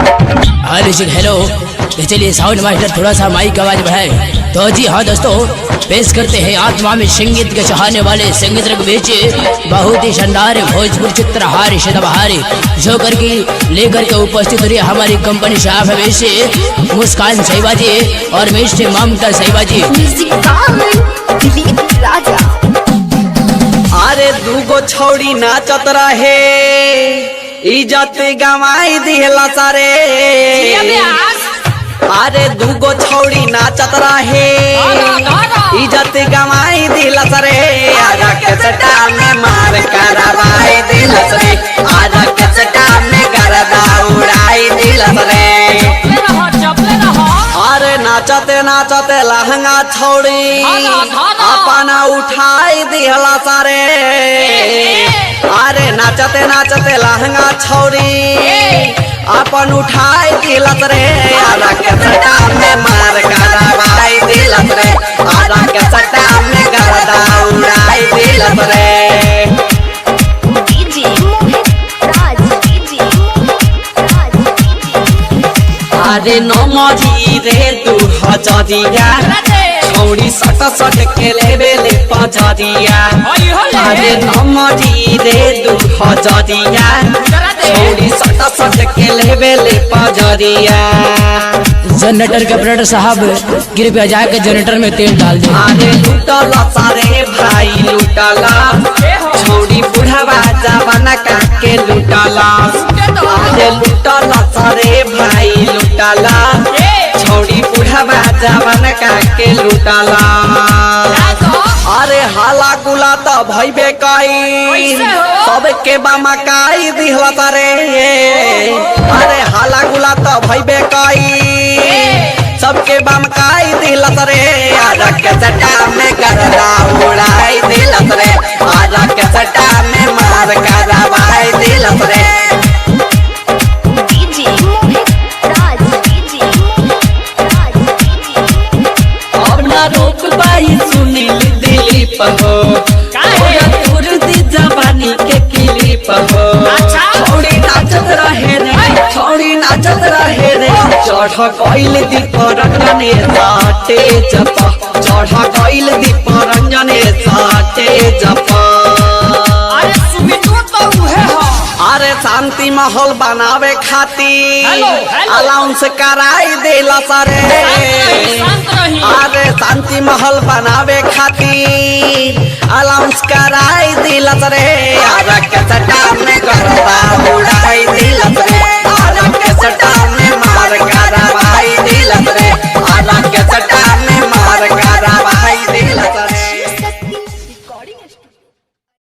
Hello. तो चलिए sound master थोड़ा सा माइक आवाज बढ़ाए। तो जी हाँ दोस्तों, पेश करते हैं आत्मा में संगीत के चाहने वाले संगीत रंग बेचे बहुत ही शानदार भोजपुर चित्रहार सदाबहार जो करके लेकर के उपस्थित रही हमारी कंपनी साहब हमेशा मुस्कान सहबाजी और मिस्टर ममता सहबाजी। अरे दूगो छौड़ी नाचत रहे, इज्जत गवाई दिहला सारे। अरे दूगो छौड़ी नाचत रहे, इज्जत गवाई दिहला सारे। आरा के सटा में मार करवाई दिहला सारे, आरा के सटा में गर्दा उड़ाई दिहला सारे। अरे नाचते नाचते लहंगा छौड़ी अपना उठाई दिहला सारे। अरे नाचते नाचते लहंगा छौड़ी अपन उठाई दिलत रे। आरा के सटा में मार करवाई दिलत रे, आरा के सटा में गर्दा उड़ाई दिलत रे। अरे नमरी रे तू हजरिया छौड़ी सट सट के लेवे ले पजरिया। अरे नमरी रे तू हजरिया छौड़ी सट सट के लेवे ले पजरिया। जनरेटर के ऑपरेटर साहब कृपया जाके जनरेटर में तेल डाल दे। अरे लूटला सारे भाई लूटला, छौड़ी बुढ़ावा जवाना काके लूटला। अरे लूटला सारे भाई लूटला, छौड़ी बुढ़ावा जवाना काके लूटला। अरे हाला गुला तो भइबे कई सबके बमकाई दिहला तारे। अरे हाला गुला तो भइबे कई सबके बमकाई दिहला तारे। आरा के सटा में गर्दा उड़ाई दिहला तारे, आरा के सटा में मार करवाई दिहला तारे। अब ना रोक पाई सुनील दिलीप हो, तोर दी जवानी के क्लिप हो। छौड़ी नाचत रहे रे, छौड़ी नाचत रहे रे। चढ़ गइल दीप रंजने साटे जप, चढ़ गइल दीप रंजने साटे जप। अरे शांति माहौल बनावे खातिर अलाउंस कराई देला सारे। अरे शांति माहौल बनावे खातिर अलाउंस कराई दिला सारे। आरा के सटा में गर्दा उड़ाई